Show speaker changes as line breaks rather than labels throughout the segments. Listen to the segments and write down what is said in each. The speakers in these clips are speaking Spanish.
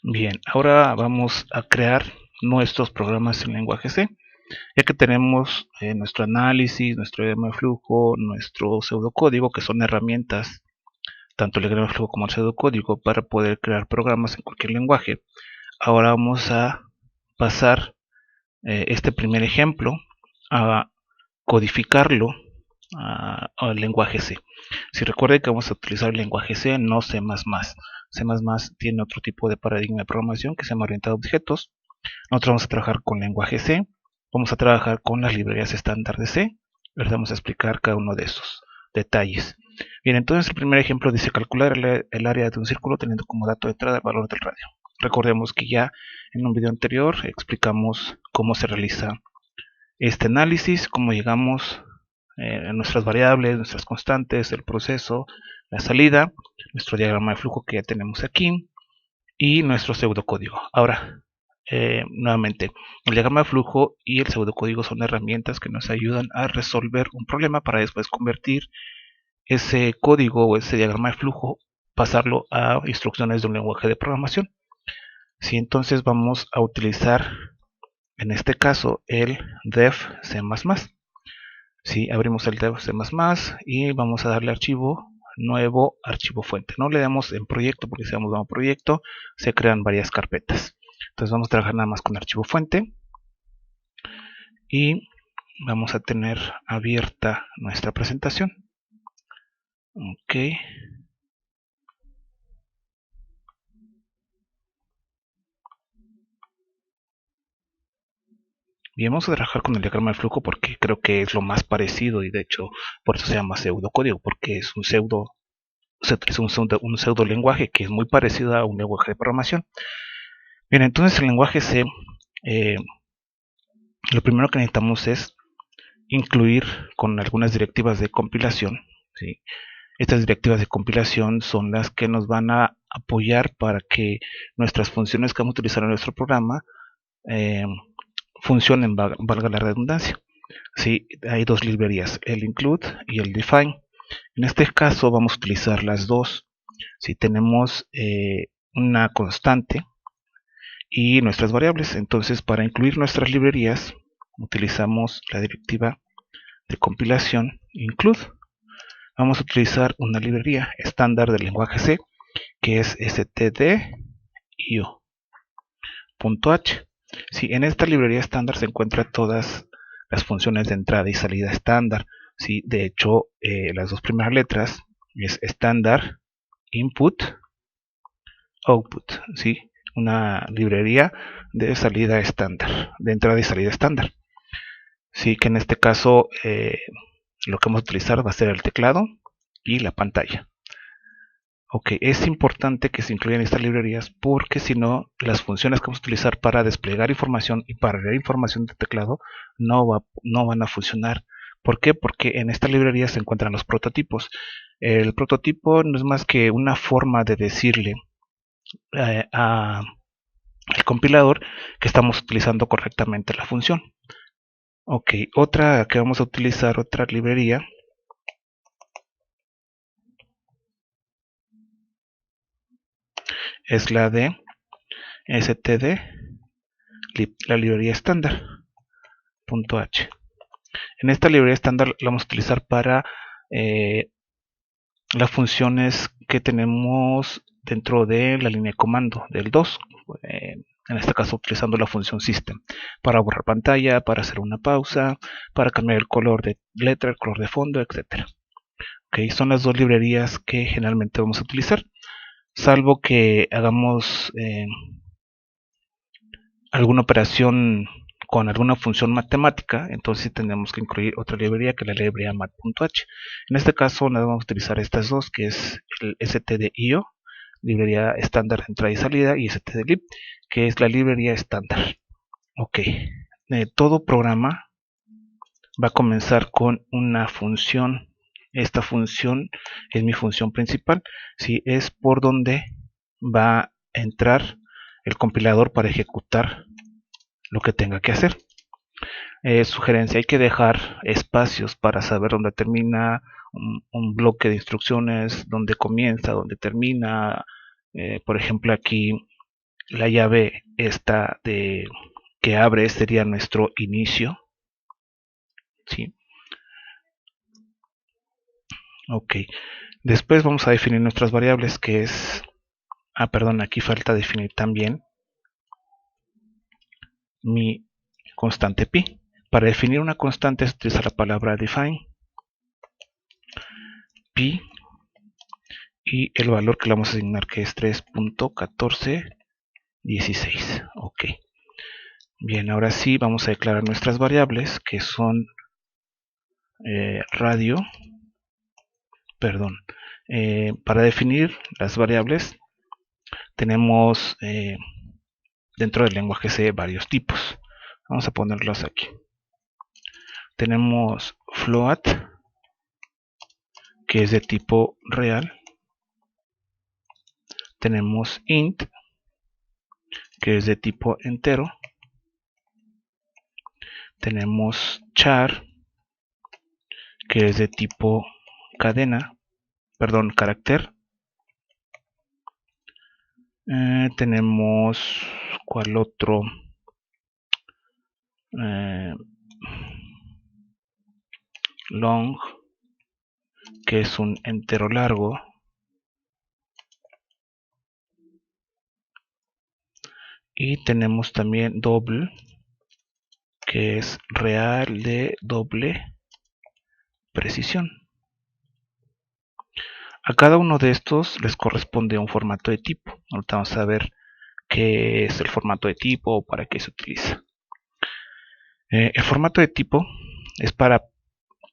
Bien, ahora vamos a crear nuestros programas en lenguaje C, ya que tenemos nuestro análisis, nuestro diagrama de flujo, nuestro pseudocódigo, que son herramientas, tanto el diagrama de flujo como el pseudocódigo, para poder crear programas en cualquier lenguaje. Ahora vamos a pasar este primer ejemplo a codificarlo al lenguaje C. Si recuerden que vamos a utilizar el lenguaje C, no C++. C++ tiene otro tipo de paradigma de programación que se llama orientado a objetos. Nosotros vamos a trabajar con lenguaje C, vamos a trabajar con las librerías estándar de C. Les vamos a explicar cada uno de esos detalles. Bien, entonces el primer ejemplo dice calcular el área de un círculo teniendo como dato de entrada el valor del radio. Recordemos que ya en un video anterior explicamos cómo se realiza este análisis, cómo llegamos a nuestras variables, nuestras constantes, el proceso, la salida, nuestro diagrama de flujo que ya tenemos aquí y nuestro pseudocódigo. Ahora, nuevamente, el diagrama de flujo y el pseudocódigo son herramientas que nos ayudan a resolver un problema para después convertir ese código o ese diagrama de flujo, pasarlo a instrucciones de un lenguaje de programación. Si entonces vamos a utilizar en este caso el def C++. Si abrimos el def C++ y vamos a darle archivo nuevo, archivo fuente. No le damos en proyecto porque si damos a proyecto se crean varias carpetas. Entonces vamos a trabajar nada más con archivo fuente y vamos a tener abierta nuestra presentación. Ok. Bien, vamos a trabajar con el diagrama de flujo porque creo que es lo más parecido y de hecho por eso se llama pseudocódigo, porque es un pseudo lenguaje que es muy parecido a un lenguaje de programación. Bien, entonces el lenguaje C, lo primero que necesitamos es incluir con algunas directivas de compilación. ¿Sí? Estas directivas de compilación son las que nos van a apoyar para que nuestras funciones que vamos a utilizar en nuestro programa funcionen, valga la redundancia. Sí, hay dos librerías, el include y el define. En este caso vamos a utilizar las dos. Si tenemos una constante y nuestras variables, entonces para incluir nuestras librerías utilizamos la directiva de compilación include. Vamos a utilizar una librería estándar del lenguaje C que es stdio.h. Si en esta librería estándar se encuentran todas las funciones de entrada y salida estándar. Si de hecho las dos primeras letras es estándar input output, ¿sí? Una librería de salida estándar, de entrada y salida estándar. Sí, que en este caso lo que vamos a utilizar va a ser el teclado y la pantalla. Ok, es importante que se incluyan estas librerías porque si no, las funciones que vamos a utilizar para desplegar información y para leer información de teclado no van a funcionar. ¿Por qué? Porque en esta librería se encuentran los prototipos. El prototipo no es más que una forma de decirle al compilador que estamos utilizando correctamente la función. Ok, otra que vamos a utilizar, otra librería, es la de std, la librería estándar. .h. En esta librería estándar la vamos a utilizar para las funciones que tenemos dentro de la línea de comando del DOS. En este caso utilizando la función system para borrar pantalla, para hacer una pausa, para cambiar el color de letra, el color de fondo, etc. Okay, son las dos librerías que generalmente vamos a utilizar, salvo que hagamos alguna operación con alguna función matemática, entonces tenemos que incluir otra librería que es la librería mat.h. En este caso nada vamos a utilizar estas dos, que es el stdio, librería estándar de entrada y salida, y stdlib, que es la librería estándar. Ok, todo programa va a comenzar con una función. Esta función es mi función principal, si es por donde va a entrar el compilador para ejecutar lo que tenga que hacer. Sugerencia, hay que dejar espacios para saber dónde termina un bloque de instrucciones, dónde comienza, dónde termina. Por ejemplo, aquí la llave esta que abre sería nuestro inicio, ¿sí? Ok, después vamos a definir nuestras variables, que es, perdón, aquí falta definir también mi constante pi. Para definir una constante se utiliza la palabra define, pi, y el valor que le vamos a asignar, que es 3.1416. Ok, bien, ahora sí vamos a declarar nuestras variables, que son radio, perdón, para definir las variables tenemos dentro del lenguaje C varios tipos. Vamos a ponerlos aquí. Tenemos float, que es de tipo real. Tenemos int, que es de tipo entero. Tenemos char, que es de tipo cadena, perdón, carácter. Tenemos, ¿cuál otro? Long, que es un entero largo. Y tenemos también double, que es real de doble precisión. A cada uno de estos les corresponde un formato de tipo. Ahorita vamos a ver qué es el formato de tipo o para qué se utiliza. El formato de tipo es para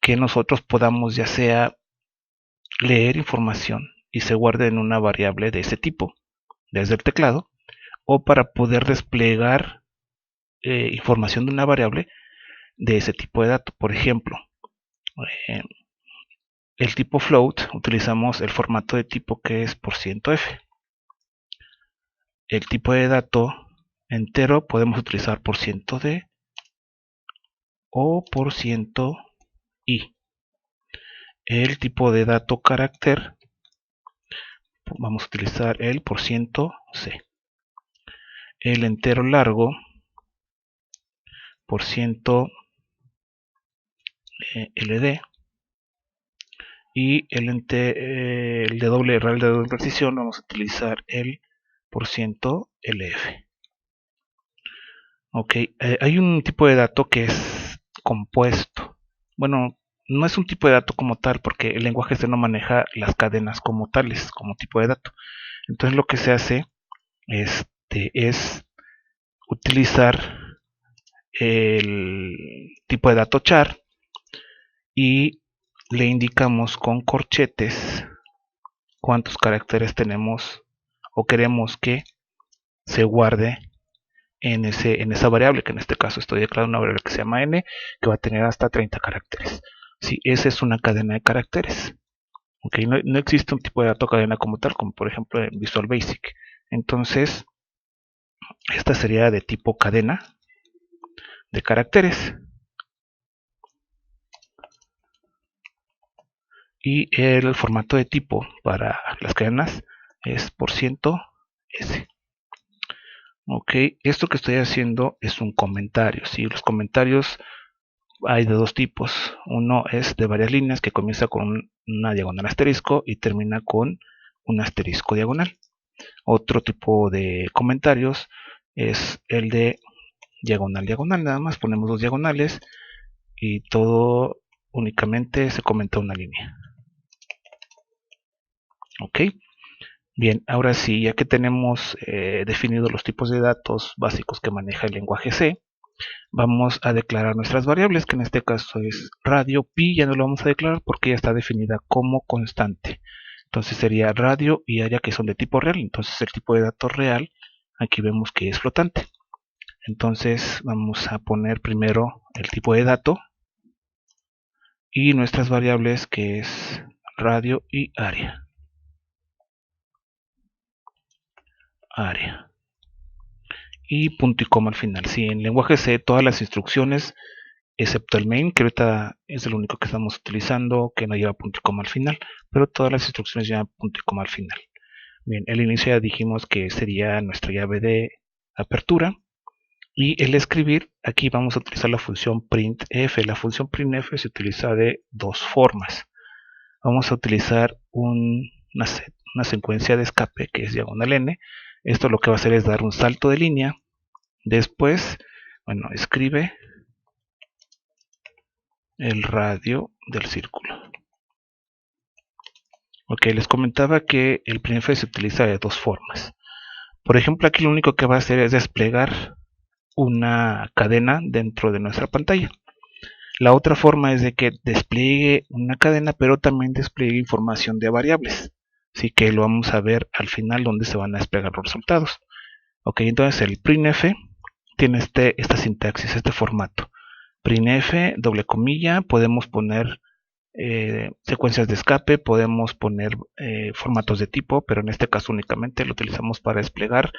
que nosotros podamos ya sea leer información y se guarde en una variable de ese tipo desde el teclado, o para poder desplegar información de una variable de ese tipo de dato. Por ejemplo, el tipo float, utilizamos el formato de tipo que es %f. El tipo de dato entero podemos utilizar %d o %i. El tipo de dato carácter, vamos a utilizar el %c. El entero largo, %ld. Y el de doble real de doble precisión vamos a utilizar el %lf. Ok, hay un tipo de dato que es compuesto. Bueno, no es un tipo de dato como tal, porque el lenguaje C no maneja las cadenas como tales, como tipo de dato. Entonces lo que se hace es utilizar el tipo de dato char y le indicamos con corchetes cuántos caracteres tenemos o queremos que se guarde en esa variable, que en este caso estoy declarando una variable que se llama n, que va a tener hasta 30 caracteres. Sí, esa es una cadena de caracteres. Okay, no existe un tipo de dato cadena como tal, como por ejemplo en Visual Basic. Entonces, esta sería de tipo cadena de caracteres. Y el formato de tipo para las cadenas es %s. Ok, esto que estoy haciendo es un comentario. ¿Sí? Los comentarios hay de dos tipos. Uno es de varias líneas, que comienza con una diagonal asterisco y termina con un asterisco diagonal. Otro tipo de comentarios es el de diagonal diagonal. Nada más ponemos dos diagonales y todo únicamente se comenta una línea. Ok, bien, ahora sí, ya que tenemos definidos los tipos de datos básicos que maneja el lenguaje C, vamos a declarar nuestras variables, que en este caso es radio. Pi ya no lo vamos a declarar porque ya está definida como constante. Entonces sería radio y área, que son de tipo real. Entonces el tipo de dato real, aquí vemos que es flotante. Entonces vamos a poner primero el tipo de dato y nuestras variables, que es radio y área. Y punto y coma al final. Si en lenguaje C todas las instrucciones, excepto el main, que ahorita es el único que estamos utilizando, que no lleva punto y coma al final, pero todas las instrucciones llevan punto y coma al final. Bien, el inicio ya dijimos que sería nuestra llave de apertura. Y el escribir, aquí vamos a utilizar la función printf. La función printf se utiliza de dos formas. Vamos a utilizar una secuencia de escape que es diagonal n. Esto lo que va a hacer es dar un salto de línea. Después, bueno, escribe el radio del círculo. Ok, les comentaba que el printf se utiliza de dos formas. Por ejemplo, aquí lo único que va a hacer es desplegar una cadena dentro de nuestra pantalla. La otra forma es de que despliegue una cadena, pero también despliegue información de variables. Así que lo vamos a ver al final donde se van a desplegar los resultados. Ok, entonces el printf tiene esta sintaxis, este formato. Printf, doble comilla, podemos poner secuencias de escape, podemos poner formatos de tipo, pero en este caso únicamente lo utilizamos para desplegar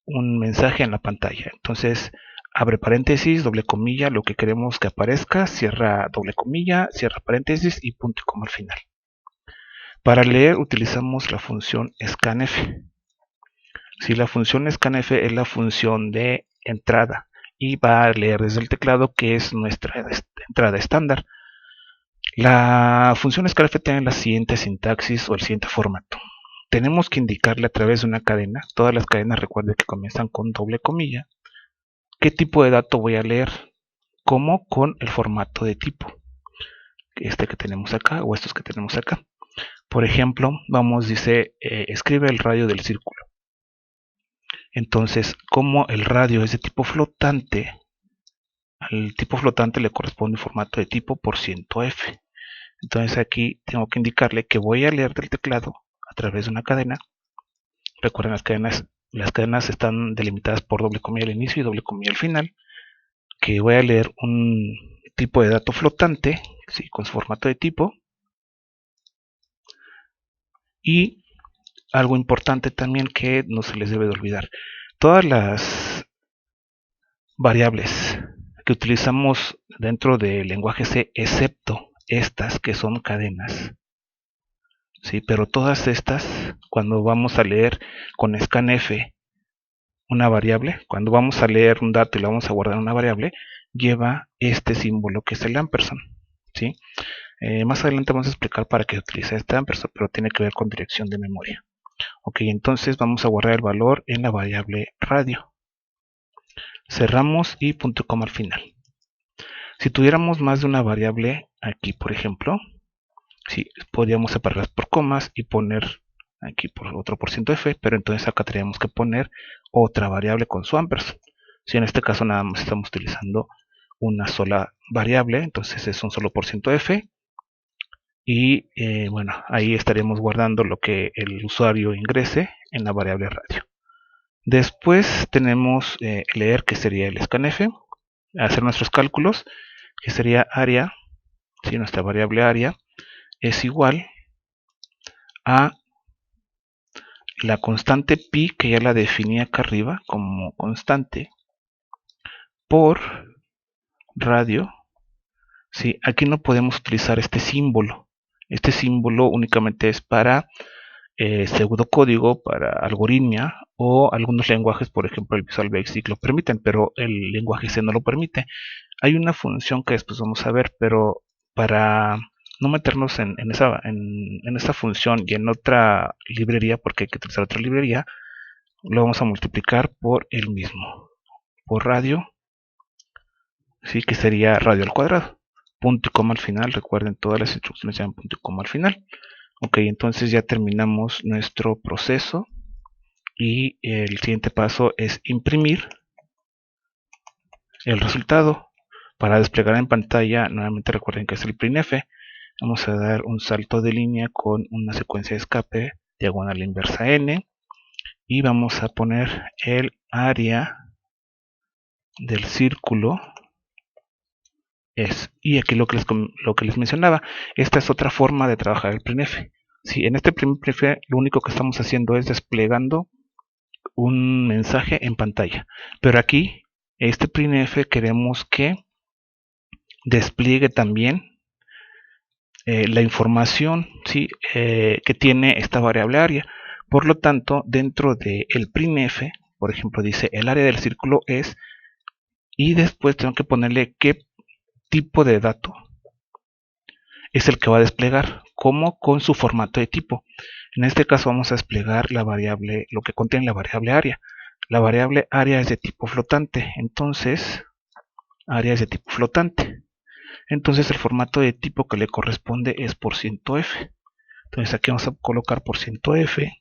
un mensaje en la pantalla. Entonces, abre paréntesis, doble comilla, lo que queremos que aparezca, cierra doble comilla, cierra paréntesis y punto y coma al final. Para leer utilizamos la función scanf. Si la función scanf es la función de entrada y va a leer desde el teclado, que es nuestra entrada estándar. La función scanf tiene la siguiente sintaxis o el siguiente formato. Tenemos que indicarle a través de una cadena, todas las cadenas recuerden que comienzan con doble comilla, qué tipo de dato voy a leer, como con el formato de tipo, este que tenemos acá o estos que tenemos acá. Por ejemplo, dice, escribe el radio del círculo. Entonces, como el radio es de tipo flotante, al tipo flotante le corresponde un formato de tipo %f. Entonces aquí tengo que indicarle que voy a leer del teclado a través de una cadena. Recuerden, las cadenas están delimitadas por doble comilla al inicio y doble comilla al final. Que voy a leer un tipo de dato flotante, ¿sí?, con su formato de tipo. Y algo importante también que no se les debe de olvidar. Todas las variables que utilizamos dentro del lenguaje C, excepto estas que son cadenas, ¿sí?, pero todas estas, cuando vamos a leer con scanf una variable, cuando vamos a leer un dato y lo vamos a guardar en una variable, lleva este símbolo que es el ampersand, ¿sí? Más adelante vamos a explicar para qué se utiliza este ampersand, pero tiene que ver con dirección de memoria. Ok, entonces vamos a guardar el valor en la variable radio. Cerramos y punto y coma al final. Si tuviéramos más de una variable aquí, por ejemplo, sí, podríamos separarlas por comas y poner aquí por otro %f, pero entonces acá tendríamos que poner otra variable con su ampersand. Si en este caso nada más estamos utilizando una sola variable, entonces es un solo %f. Y bueno, ahí estaremos guardando lo que el usuario ingrese en la variable radio. Después tenemos leer, que sería el scanf, hacer nuestros cálculos, que sería área, ¿sí?, nuestra variable área es igual a la constante pi, que ya la definí acá arriba como constante, por radio. ¿Sí? Aquí no podemos utilizar este símbolo. Este símbolo únicamente es para pseudocódigo, para algoritmia o algunos lenguajes, por ejemplo el Visual Basic lo permiten, pero el lenguaje C no lo permite. Hay una función que después vamos a ver, pero para no meternos en esa función y en otra librería, porque hay que utilizar otra librería, lo vamos a multiplicar por el mismo, por radio, ¿sí?, que sería radio al cuadrado. Punto y coma al final, recuerden, todas las instrucciones llevan punto y coma al final. Ok, entonces ya terminamos nuestro proceso y el siguiente paso es imprimir el resultado. Para desplegar en pantalla, nuevamente recuerden que es el printf. Vamos a dar un salto de línea con una secuencia de escape diagonal inversa n y vamos a poner el área del círculo y aquí lo que les mencionaba, esta es otra forma de trabajar el printf. Sí, en este printf lo único que estamos haciendo es desplegando un mensaje en pantalla, pero aquí este printf queremos que despliegue también la información, ¿sí?, que tiene esta variable área. Por lo tanto, dentro del printf, por ejemplo, dice el área del círculo es, y después tengo que ponerle qué tipo de dato es el que va a desplegar, como con su formato de tipo. En este caso vamos a desplegar la variable, lo que contiene la variable área. La variable área es de tipo flotante, entonces área es de tipo flotante. Entonces el formato de tipo que le corresponde es %f. Entonces aquí vamos a colocar %f,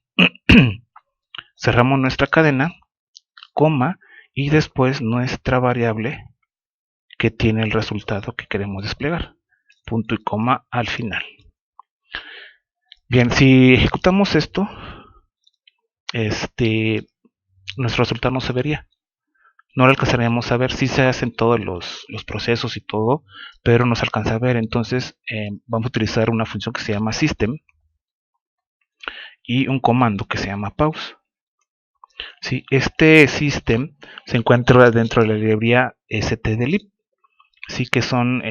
cerramos nuestra cadena, coma, y después nuestra variable que tiene el resultado que queremos desplegar, punto y coma al final. Bien, si ejecutamos esto, nuestro resultado no se vería. No lo alcanzaríamos a ver, si se hacen todos los procesos y todo, pero no se alcanza a ver. Entonces vamos a utilizar una función que se llama system y un comando que se llama pause. ¿Sí? Este system se encuentra dentro de la librería stdlib, sí, que son,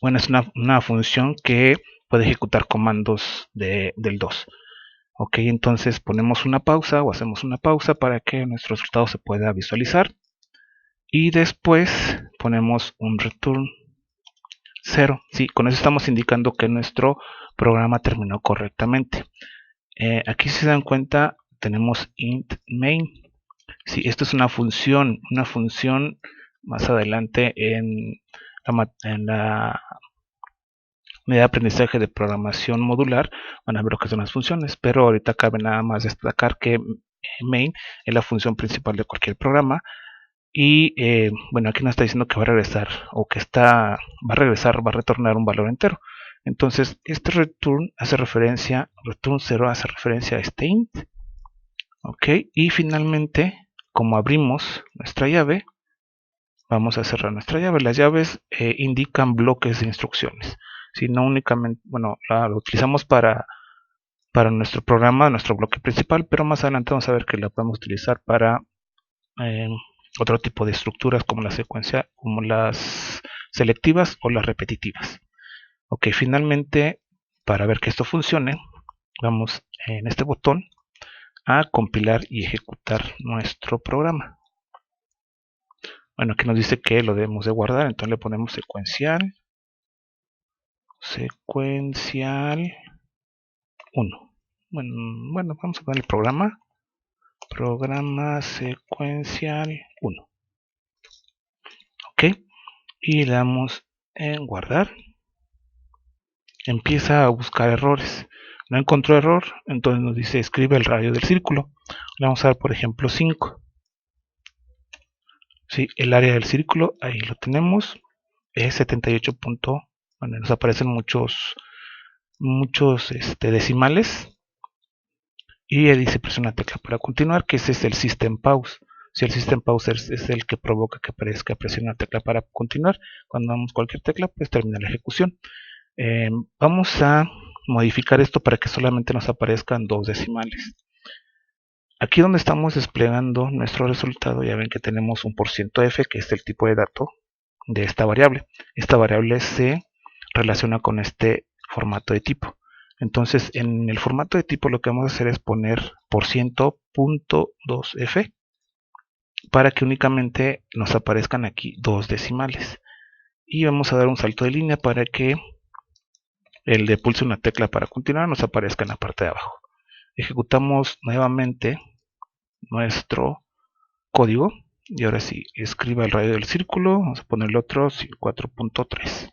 bueno, es una función que puede ejecutar comandos del DOS. Ok, entonces ponemos una pausa o hacemos una pausa para que nuestro resultado se pueda visualizar. Y después ponemos un return 0. ¿Sí? Con eso estamos indicando que nuestro programa terminó correctamente. Aquí si se dan cuenta tenemos int main. Sí, esto es una función más adelante en la unidad de aprendizaje de programación modular van a ver lo que son las funciones, pero ahorita cabe nada más destacar que main es la función principal de cualquier programa. Y bueno, aquí nos está diciendo que va a regresar, o que va a retornar un valor entero. Entonces este return 0 hace referencia a este int. Ok, y finalmente, como abrimos nuestra llave, vamos a cerrar nuestra llave. Las llaves indican bloques de instrucciones. Si no únicamente, bueno, lo utilizamos para nuestro programa, nuestro bloque principal, pero más adelante vamos a ver que la podemos utilizar para otro tipo de estructuras como la secuencia, como las selectivas o las repetitivas. Ok, finalmente, para ver que esto funcione, vamos en este botón a compilar y ejecutar nuestro programa. Bueno, aquí nos dice que lo debemos de guardar, entonces le ponemos secuencial 1. Bueno, vamos a poner el programa secuencial 1. Ok, y le damos en guardar. Empieza a buscar errores. No encontró error, entonces nos dice escribe el radio del círculo. Le vamos a dar por ejemplo 5. ¿Sí? El área del círculo, ahí lo tenemos, es 78. Bueno, nos aparecen muchos decimales. Y dice presiona tecla para continuar, que ese es el system pause. Si el system pause es el que provoca que aparezca presiona tecla para continuar, cuando damos cualquier tecla, pues termina la ejecución. Vamos a modificar esto para que solamente nos aparezcan 2 decimales. Aquí donde estamos desplegando nuestro resultado, ya ven que tenemos un %f, que es el tipo de dato de esta variable. Esta variable se relaciona con este formato de tipo. Entonces, en el formato de tipo lo que vamos a hacer es poner %.2f para que únicamente nos aparezcan aquí 2 decimales. Y vamos a dar un salto de línea para que el de pulse una tecla para continuar nos aparezca en la parte de abajo. Ejecutamos nuevamente nuestro código y ahora sí, escriba el radio del círculo, vamos a ponerle otro 4.3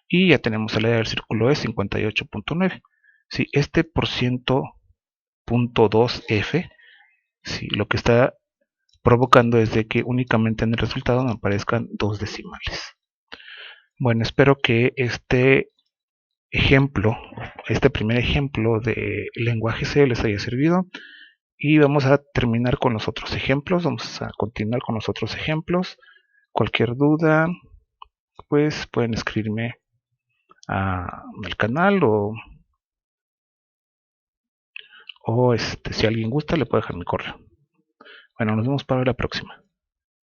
y ya tenemos el área del círculo es 58.9. Si este %.2f, si lo que está provocando es de que únicamente en el resultado me aparezcan 2 decimales. Bueno, espero que este primer ejemplo de lenguaje C les haya servido. Y vamos a terminar con los otros ejemplos. Vamos a continuar con los otros ejemplos. Cualquier duda, pues pueden escribirme al canal o si alguien gusta le puedo dejar mi correo. Bueno, nos vemos para la próxima.